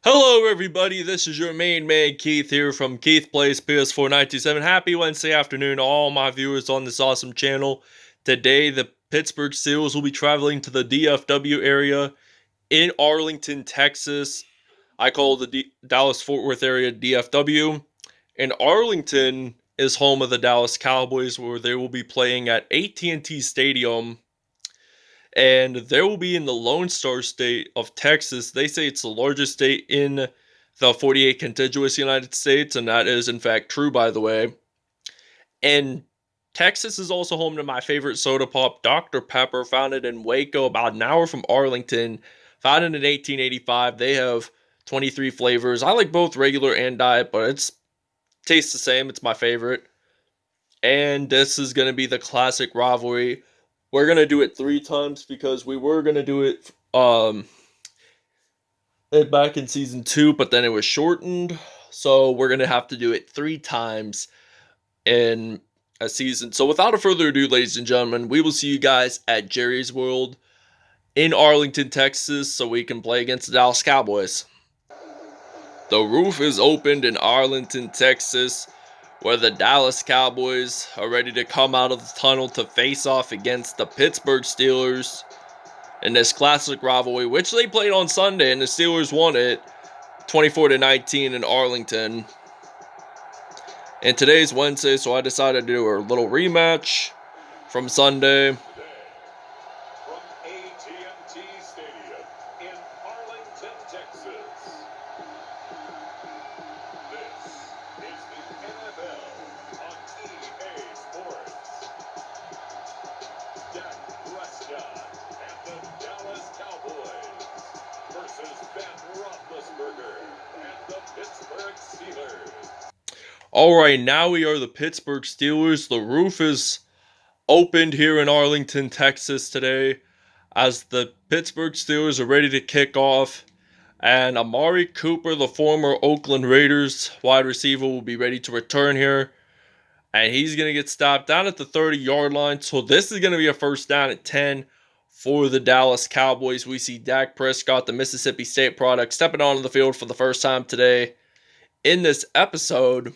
Hello, everybody. This is your main man, Keith, here from Keith Plays PS4 927. Happy Wednesday afternoon to all my viewers on this awesome channel. Today, the Pittsburgh Steelers will be traveling to the DFW area in Arlington, Texas. I call the Dallas-Fort Worth area DFW. And Arlington is home of the Dallas Cowboys, where they will be playing at AT&T Stadium, and there will be in the Lone Star State of Texas. They say it's the largest state in the 48 contiguous United States, and that is in fact true, by the way. And Texas is also home to my favorite soda pop, Dr. Pepper, founded in Waco, about an hour from Arlington. Founded in 1885, they have 23 flavors. I like both regular and diet, but it tastes the same. It's my favorite. And this is going to be the classic rivalry. We're going to do it 3 times because we were going to do it back in season 2, but then it was shortened. So we're going to have to do it 3 times in a season. So without a further ado, ladies and gentlemen, we will see you guys at Jerry's World in Arlington, Texas, so we can play against the Dallas Cowboys. The roof is opened in Arlington, Texas, where the Dallas Cowboys are ready to come out of the tunnel to face off against the Pittsburgh Steelers in this classic rivalry, which they played on Sunday, and the Steelers won it 24-19 in Arlington. And today's Wednesday, so I decided to do a little rematch from Sunday. From AT&T Stadium in Arlington, Texas. This is the NFL on EA Sports. Dak Prescott and the Dallas Cowboys versus Roethlisberger and the Pittsburgh Steelers. Alright, now we are the Pittsburgh Steelers. The roof is opened here in Arlington, Texas today, as the Pittsburgh Steelers are ready to kick off. And Amari Cooper, the former Oakland Raiders wide receiver, will be ready to return here. And he's going to get stopped down at the 30-yard line. So this is going to be a first down at 10 for the Dallas Cowboys. We see Dak Prescott, the Mississippi State product, stepping onto the field for the first time today in this episode.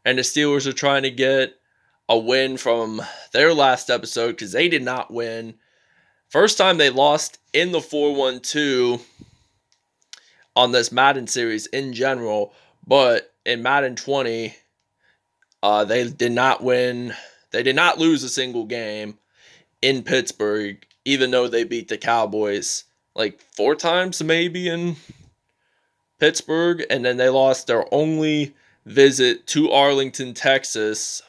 And the Steelers are trying to get a win from their last episode because they did not win. First time they lost in the 4-1-2 on this Madden series in general. But in Madden 20, they did not win. They did not lose a single game in Pittsburgh, even though they beat the Cowboys like 4 times maybe in Pittsburgh. And then they lost their only visit to Arlington, Texas.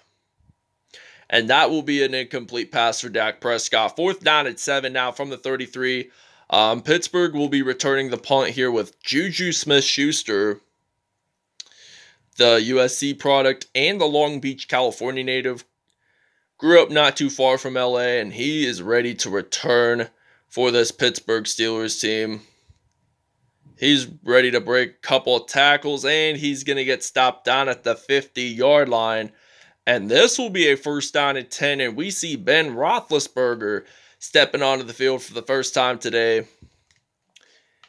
And that will be an incomplete pass for Dak Prescott. 4th down at 7 now from the 33. Pittsburgh will be returning the punt here with JuJu Smith-Schuster, the USC product and the Long Beach, California native. Grew up not too far from LA, and he is ready to return for this Pittsburgh Steelers team. He's ready to break a couple of tackles, and he's going to get stopped down at the 50-yard line. And this will be a first down at 10, and we see Ben Roethlisberger stepping onto the field for the first time today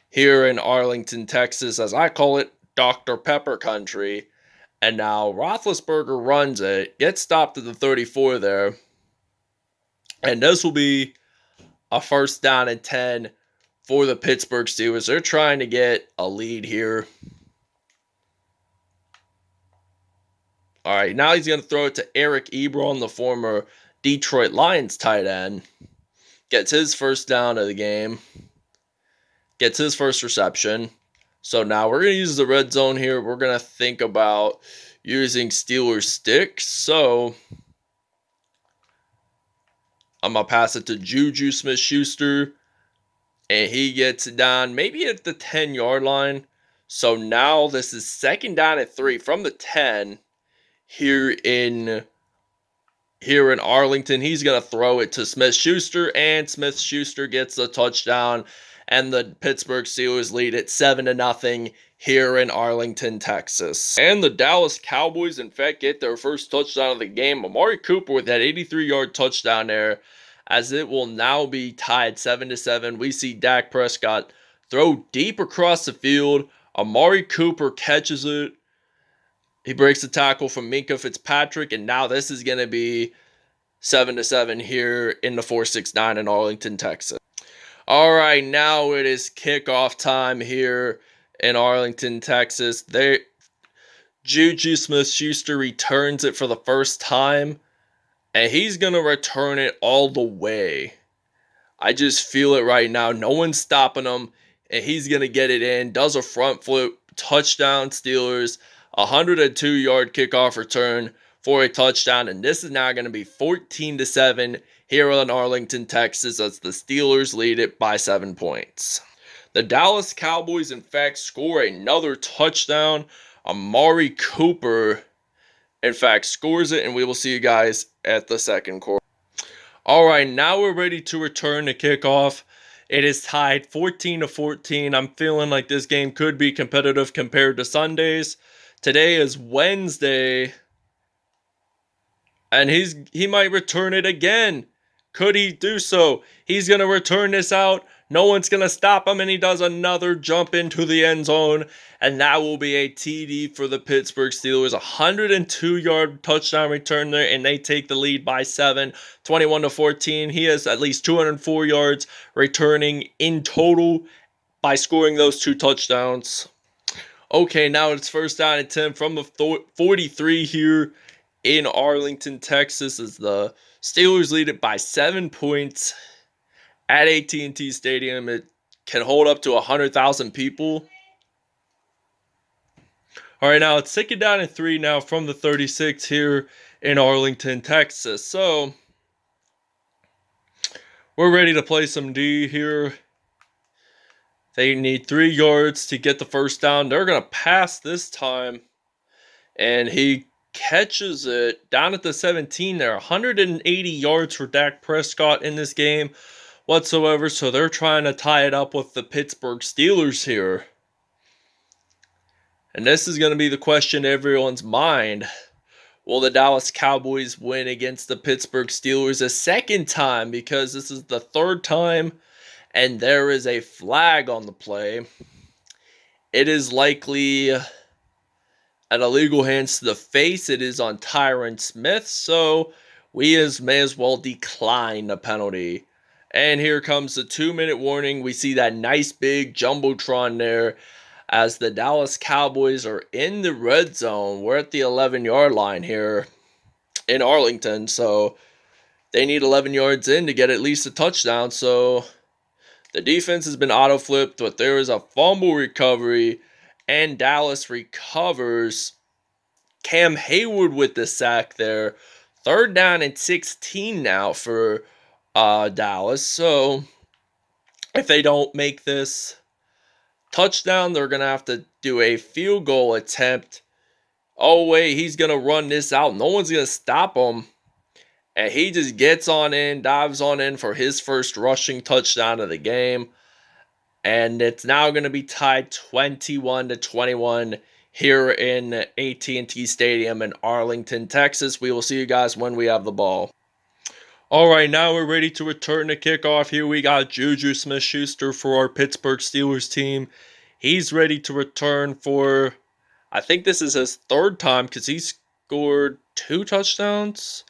here in Arlington, Texas, as I call it, Dr. Pepper country. And now Roethlisberger runs it, gets stopped at the 34 there. And this will be a first down at 10 for the Pittsburgh Steelers. They're trying to get a lead here. All right, now he's going to throw it to Eric Ebron, the former Detroit Lions tight end. Gets his first down of the game. Gets his first reception. So now we're going to use the red zone here. We're going to think about using Steelers sticks. So I'm going to pass it to JuJu Smith-Schuster. And he gets it down maybe at the 10-yard line. So now this is 2nd down at 3 from the 10 here in Arlington. He's going to throw it to Smith-Schuster, and Smith-Schuster gets the touchdown. And the Pittsburgh Steelers lead it 7-0 here in Arlington, Texas. And the Dallas Cowboys, in fact, get their first touchdown of the game. Amari Cooper with that 83-yard touchdown there, as it will now be tied 7-7. We see Dak Prescott throw deep across the field. Amari Cooper catches it. He breaks the tackle from Minkah Fitzpatrick, and now this is going to be 7-7 here in the 469 in Arlington, Texas. All right, now it is kickoff time here in Arlington, Texas. JuJu Smith-Schuster returns it for the first time, and he's going to return it all the way. I just feel it right now. No one's stopping him, and he's going to get it in. Does a front flip, touchdown Steelers, 102-yard kickoff return for a touchdown, and this is now going to be 14-7 here in Arlington, Texas, as the Steelers lead it by 7 points. The Dallas Cowboys, in fact, score another touchdown. Amari Cooper, in fact, scores it, and we will see you guys at the second quarter. All right, now we're ready to return to kickoff. It is tied 14-14. I'm feeling like this game could be competitive compared to Sundays. Today is Wednesday, and he might return it again. Could he do so? He's going to return this out. No one's going to stop him, and he does another jump into the end zone, and that will be a TD for the Pittsburgh Steelers. 102-yard touchdown return there, and they take the lead by 7, 21-14. He has at least 204 yards returning in total by scoring those 2 touchdowns. Okay, now it's first down and 10 from the 43 here in Arlington, Texas, as the Steelers lead it by 7 points at AT&T Stadium. It can hold up to 100,000 people. All right, now it's second down and 3 now from the 36 here in Arlington, Texas. So we're ready to play some D here. They need 3 yards to get the first down. They're going to pass this time, and he catches it down at the 17 there. 180 yards for Dak Prescott in this game whatsoever, so they're trying to tie it up with the Pittsburgh Steelers here. And this is going to be the question in everyone's mind. Will the Dallas Cowboys win against the Pittsburgh Steelers a second time? Because this is the third time, and there is a flag on the play. It is likely an illegal hands to the face. It is on Tyron Smith, so we may as well decline the penalty. And here comes the 2-minute warning. We see that nice big jumbotron there as the Dallas Cowboys are in the red zone. We're at the 11-yard line here in Arlington, so they need 11 yards in to get at least a touchdown. So the defense has been auto-flipped, but there is a fumble recovery, and Dallas recovers. Cam Hayward with the sack there. Third down and 16 now for Dallas. So if they don't make this touchdown, they're going to have to do a field goal attempt. Oh, wait, he's going to run this out. No one's going to stop him. And he just gets on in, dives on in for his first rushing touchdown of the game. And it's now going to be tied 21-21 here in AT&T Stadium in Arlington, Texas. We will see you guys when we have the ball. All right, now we're ready to return to kickoff. Here we got JuJu Smith-Schuster for our Pittsburgh Steelers team. He's ready to return for, I think this is his third time because he scored 2 touchdowns.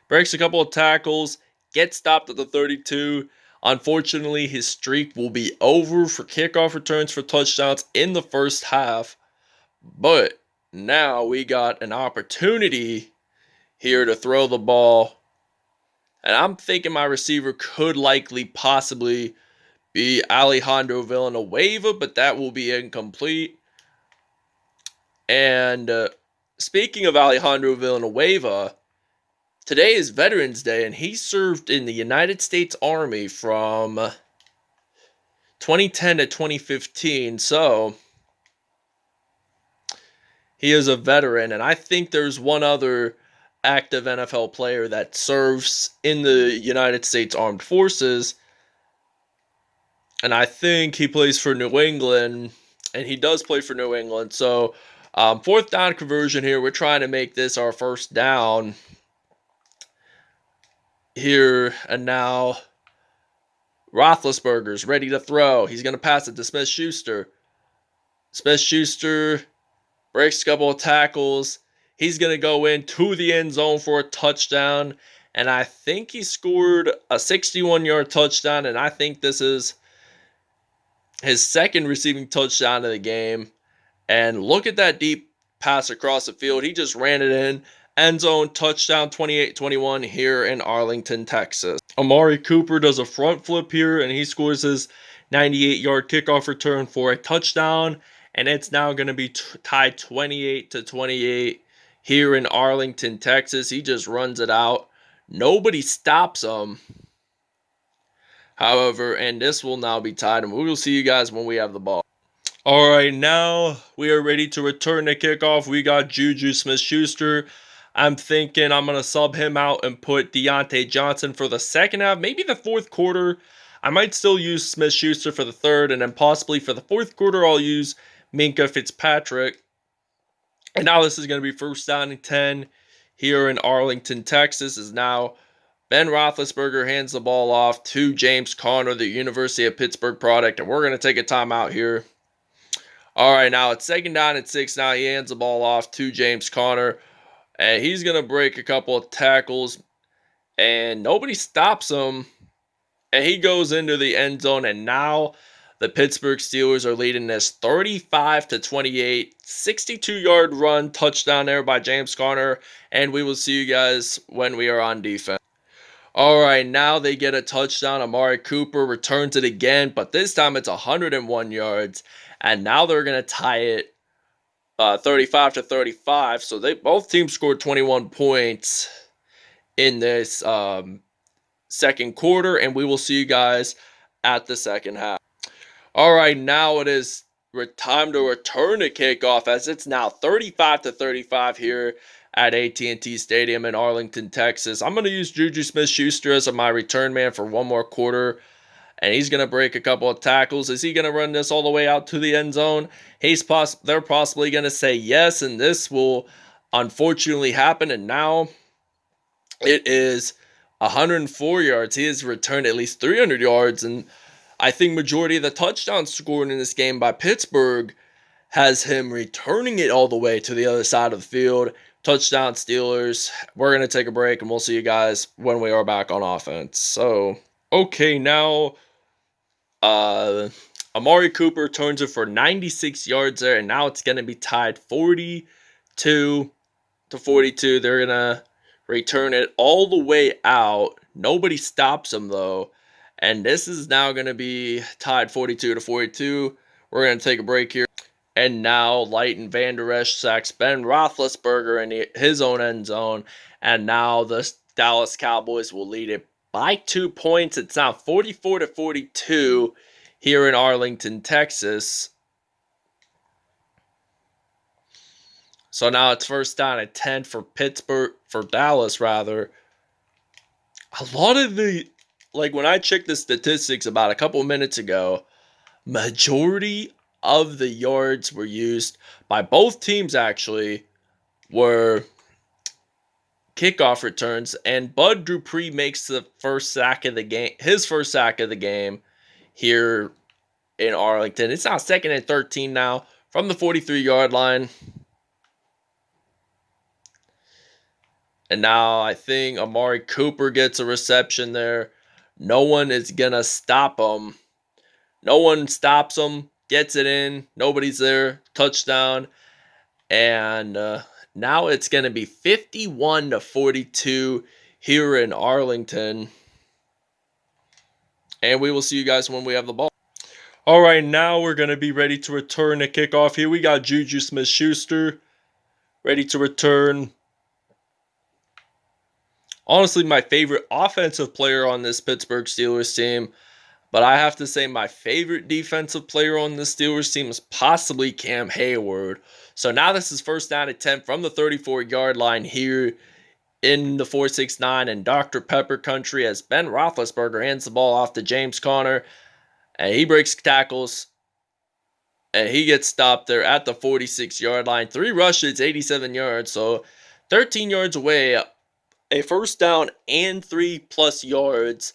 Breaks a couple of tackles, gets stopped at the 32. Unfortunately, his streak will be over for kickoff returns for touchdowns in the first half. But now we got an opportunity here to throw the ball. And I'm thinking my receiver could likely possibly be Alejandro Villanueva, but that will be incomplete. And speaking of Alejandro Villanueva, today is Veterans Day, and he served in the United States Army from 2010 to 2015. So he is a veteran, and I think there's one other active NFL player that serves in the United States Armed Forces, and I think he plays for New England, and he does play for New England. So fourth down conversion here. We're trying to make this our first down here, and now Roethlisberger's ready to throw. He's going to pass it to Smith-Schuster. Smith-Schuster breaks a couple of tackles. He's going to go into the end zone for a touchdown. And I think he scored a 61-yard touchdown. And I think this is his second receiving touchdown of the game. And look at that deep pass across the field. He just ran it in. End zone touchdown 28-21 here in Arlington, Texas. Amari Cooper does a front flip here, and he scores his 98-yard kickoff return for a touchdown. And it's now going to be tied 28-28 here in Arlington, Texas. He just runs it out. Nobody stops him. However, and this will now be tied, and we will see you guys when we have the ball. All right, now we are ready to return the kickoff. We got JuJu Smith-Schuster. I'm thinking I'm going to sub him out and put Deontay Johnson for the second half, maybe the fourth quarter. I might still use Smith-Schuster for the third, and then possibly for the fourth quarter, I'll use Minkah Fitzpatrick. And now this is going to be first down and 10 here in Arlington, Texas. Is now Ben Roethlisberger hands the ball off to James Conner, the University of Pittsburgh product, and we're going to take a timeout here. All right, now it's second down and 6. Now he hands the ball off to James Conner, and he's going to break a couple of tackles, and nobody stops him, and he goes into the end zone, and now the Pittsburgh Steelers are leading this 35-28, 62-yard run, touchdown there by James Conner, and we will see you guys when we are on defense. All right, now they get a touchdown. Amari Cooper returns it again, but this time it's 101 yards, and now they're going to tie it 35-35. So both teams scored 21 points in this second quarter, and we will see you guys at the second half. All right, now it is time to return the kickoff, as it's now 35-35 here at AT&T Stadium in Arlington, Texas. I'm going to use JuJu Smith-Schuster as my return man for one more quarter, and he's going to break a couple of tackles. Is he going to run this all the way out to the end zone? They're possibly going to say yes, and this will unfortunately happen, and now it is 104 yards. He has returned at least 300 yards, and I think majority of the touchdowns scored in this game by Pittsburgh has him returning it all the way to the other side of the field. Touchdown Steelers. We're going to take a break, and we'll see you guys when we are back on offense. So, okay, now Amari Cooper turns it for 96 yards there, and now it's going to be tied 42-42. They're going to return it all the way out. Nobody stops him, though. And this is now going to be tied 42-42. We're going to take a break here. And now Leighton Vander Esch sacks Ben Roethlisberger in his own end zone. And now the Dallas Cowboys will lead it by 2 points. It's now 44-42 here in Arlington, Texas. So now it's first down at 10 for Dallas rather. A lot of when I checked the statistics about a couple minutes ago, majority of the yards were used by both teams actually were kickoff returns, and Bud Dupree makes the first sack of the game, his first sack of the game here in Arlington. It's now second and 13 now from the 43-yard line. And now I think Amari Cooper gets a reception there. No one is going to stop him. No one stops him. Gets it in. Nobody's there. Touchdown. And now it's going to be 51-42 here in Arlington. And we will see you guys when we have the ball. All right, now we're going to be ready to return the kickoff here. We got JuJu Smith-Schuster ready to return. Honestly, my favorite offensive player on this Pittsburgh Steelers team. But I have to say my favorite defensive player on the Steelers team is possibly Cam Hayward. So now this is first down at 10 from the 34-yard line here in the 4-6-9 and Dr. Pepper country, as Ben Roethlisberger hands the ball off to James Conner. And he breaks tackles. And he gets stopped there at the 46-yard line. 3 rushes, 87 yards. So 13 yards away. A first down and 3+ yards.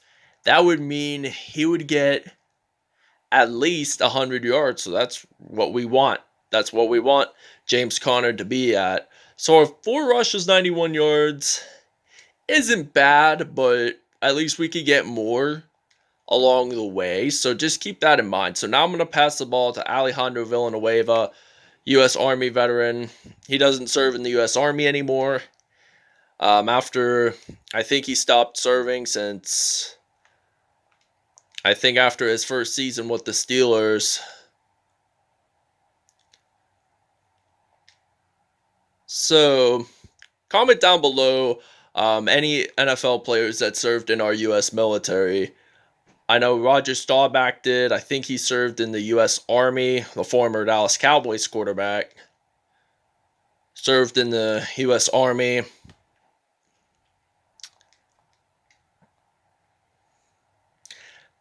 that would mean he would get at least 100 yards. So that's what we want. That's what we want James Conner to be at. So 4 rushes, 91 yards isn't bad, but at least we could get more along the way. So just keep that in mind. So now I'm going to pass the ball to Alejandro Villanueva, U.S. Army veteran. He doesn't serve in the U.S. Army anymore. After, I think he stopped serving since, I think after his first season with the Steelers. So, comment down below any NFL players that served in our U.S. military. I know Roger Staubach did. I think he served in the U.S. Army, the former Dallas Cowboys quarterback. Served in the U.S. Army.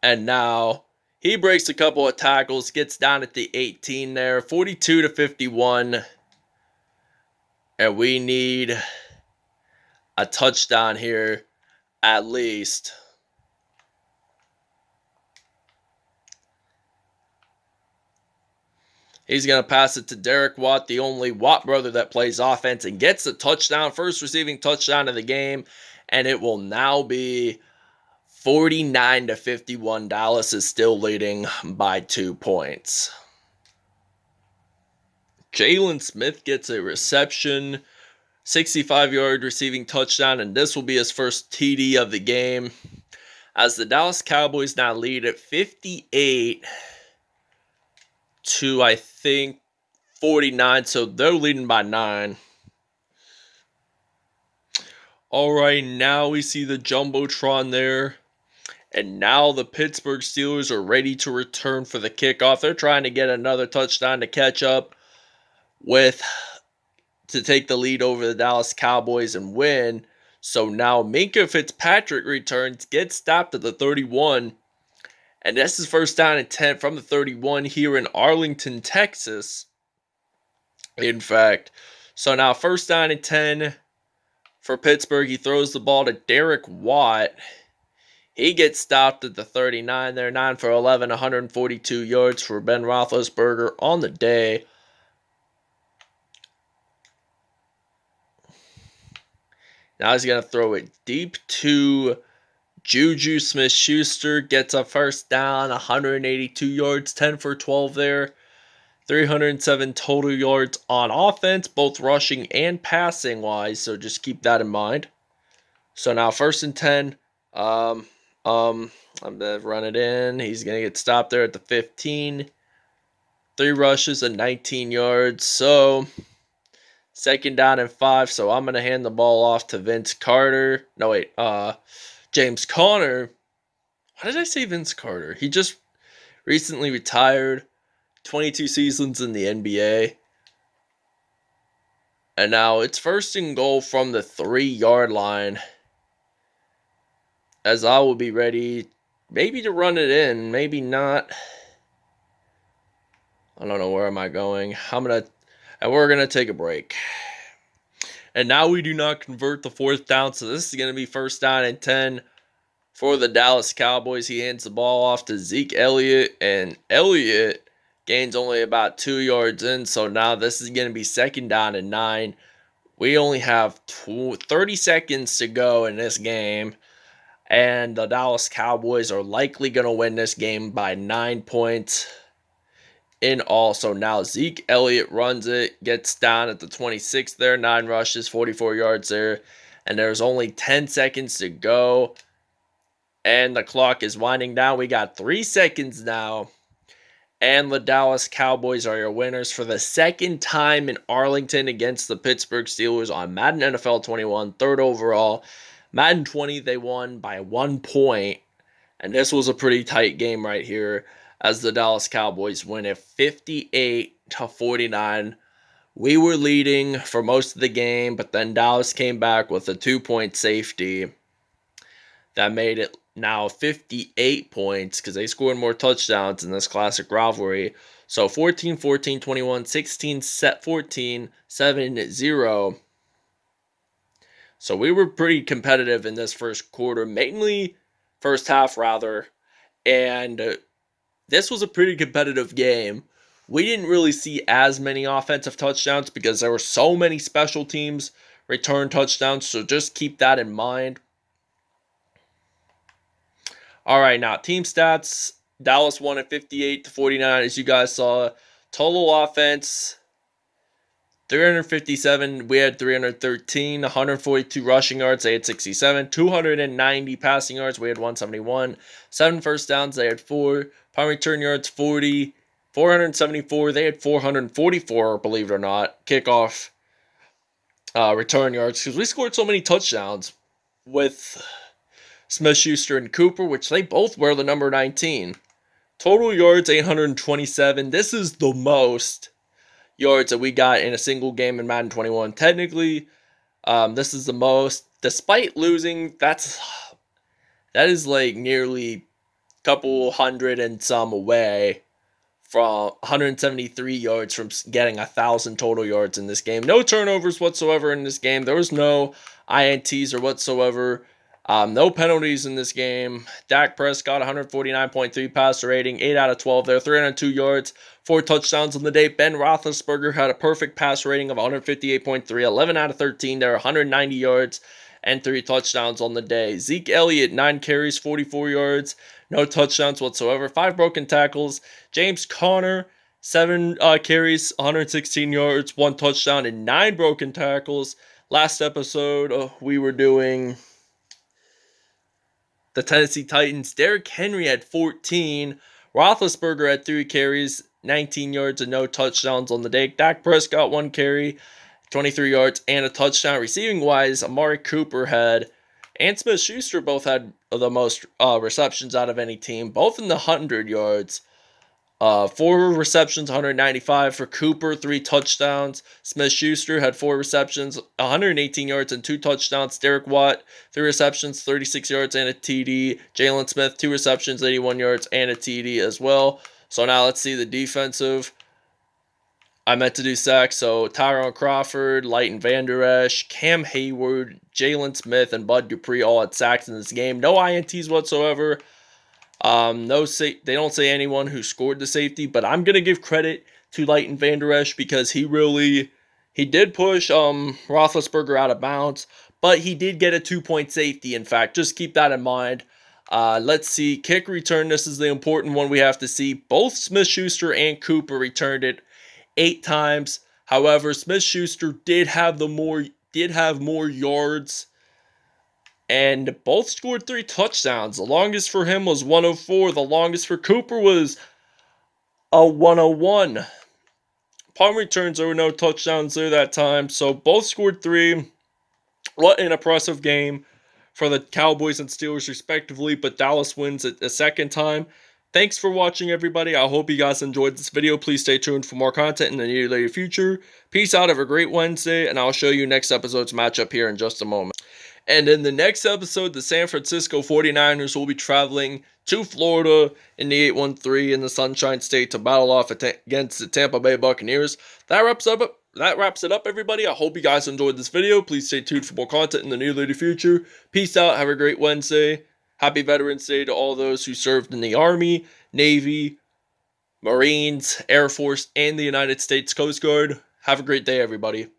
And now he breaks a couple of tackles, gets down at the 18 there, 42-51. And we need a touchdown here at least. He's going to pass it to Derek Watt, the only Watt brother that plays offense, and gets the touchdown, first receiving touchdown of the game. And it will now be 49-51. Dallas is still leading by 2 points. Jalen Smith gets a reception, 65-yard receiving touchdown, and this will be his first TD of the game, as the Dallas Cowboys now lead at 58 to, I think, 49, so they're leading by 9. All right, now we see the Jumbotron there, and now the Pittsburgh Steelers are ready to return for the kickoff. They're trying to get another touchdown to catch up with, to take the lead over the Dallas Cowboys and win. So now Minkah Fitzpatrick returns, gets stopped at the 31, and this is first down and 10 from the 31 here in Arlington, Texas. In fact, so now first down and 10 for Pittsburgh. He throws the ball to Derek Watt. He gets stopped at the 39 there, 9 for 11, 142 yards for Ben Roethlisberger on the day. Now he's going to throw it deep to JuJu Smith-Schuster. Gets a first down, 182 yards, 10 for 12 there. 307 total yards on offense, both rushing and passing wise. So just keep that in mind. So now first and 10. I'm going to run it in. He's going to get stopped there at the 15. 3 rushes and 19 yards. So second down and 5. So I'm going to hand the ball off to James Conner. Why did I say Vince Carter? He just recently retired. 22 seasons in the NBA. And now it's first and goal from the 3-yard line, as I will be ready maybe to run it in, maybe not. I don't know, where am I going? And we're going to take a break. And now we do not convert the 4th down, so this is going to be first down and 10 for the Dallas Cowboys. He hands the ball off to Zeke Elliott, and Elliott gains only about 2 yards in, so now this is going to be second down and 9. We only have 30 seconds to go in this game, and the Dallas Cowboys are likely going to win this game by 9 points in all. So now Zeke Elliott runs it, gets down at the 26 there, 9 rushes, 44 yards there, and there's only 10 seconds to go, and the clock is winding down. We got 3 seconds now. And the Dallas Cowboys are your winners for the second time in Arlington against the Pittsburgh Steelers on Madden NFL 21, 3rd overall. Madden 20, they won by 1 point. And this was a pretty tight game right here, as the Dallas Cowboys win at 58-49. We were leading for most of the game, but then Dallas came back with a 2-point safety that made it now 58 points, because they scored more touchdowns in this classic rivalry. So 14-14, 21, 16-14, 7-0. So we were pretty competitive in this first quarter, mainly first half rather, and this was a pretty competitive game. We didn't really see as many offensive touchdowns because there were so many special teams return touchdowns, so just keep that in mind. All right, now team stats. Dallas won at 58-49, as you guys saw. Total offense, 357. We had 313. 142 rushing yards. They had 67. 290 passing yards. We had 171. 7 first downs. They had 4. Punt return yards, 40. 474. They had 444, believe it or not. Kickoff return yards, because we scored so many touchdowns with Smith-Schuster and Cooper, which they both wear the number 19. Total yards, 827. This is the most yards that we got in a single game in Madden 21. Technically, this is the most. Despite losing, that is like nearly a couple hundred and some away from 173 yards from getting 1,000 total yards in this game. No turnovers whatsoever in this game. There was no INTs or whatsoever. No penalties in this game. Dak Prescott, 149.3 passer rating, 8 out of 12 there, 302 yards, 4 touchdowns on the day. Ben Roethlisberger had a perfect passer rating of 158.3, 11 out of 13 there, 190 yards, and 3 touchdowns on the day. Zeke Elliott, 9 carries, 44 yards, no touchdowns whatsoever, 5 broken tackles. James Conner, 7 carries, 116 yards, 1 touchdown, and 9 broken tackles. Last episode, we were doing the Tennessee Titans. Derrick Henry had 14. Roethlisberger had 3 carries, 19 yards, and no touchdowns on the day. Dak Prescott, 1 carry, 23 yards, and a touchdown. Receiving-wise, Amari Cooper and Smith-Schuster both had the most receptions out of any team, both in the 100 yards. 4 receptions, 195 for Cooper, 3 touchdowns. Smith-Schuster had 4 receptions, 118 yards, and 2 touchdowns. Derek Watt, 3 receptions, 36 yards, and a TD. Jalen Smith, 2 receptions, 81 yards, and a TD as well. So now let's see the defensive. I meant to do sacks, so Tyrone Crawford, Leighton Vander Esch, Cam Hayward, Jalen Smith, and Bud Dupree all had sacks in this game. No INTs whatsoever. They don't say anyone who scored the safety, but I'm gonna give credit to Leighton Vander Esch because he did push Roethlisberger out of bounds, but he did get a 2-point safety. In fact, just keep that in mind. Let's see, kick return. This is the important one we have to see. Both Smith-Schuster and Cooper returned it 8 times. However, Smith-Schuster did have more yards, and both scored 3 touchdowns. The longest for him was 104. The longest for Cooper was a 101. Punt returns, there were no touchdowns there that time, so both scored 3. What an impressive game for the Cowboys and Steelers respectively, but Dallas wins it a second time. Thanks for watching, everybody. I hope you guys enjoyed this video. Please stay tuned for more content in the near future. Peace out. Have a great Wednesday, and I'll show you next episode's matchup here in just a moment. And in the next episode, the San Francisco 49ers will be traveling to Florida in the 813 in the Sunshine State to battle off against the Tampa Bay Buccaneers. That wraps it up, everybody. I hope you guys enjoyed this video. Please stay tuned for more content in the near future. Peace out. Have a great Wednesday. Happy Veterans Day to all those who served in the Army, Navy, Marines, Air Force, and the United States Coast Guard. Have a great day, everybody.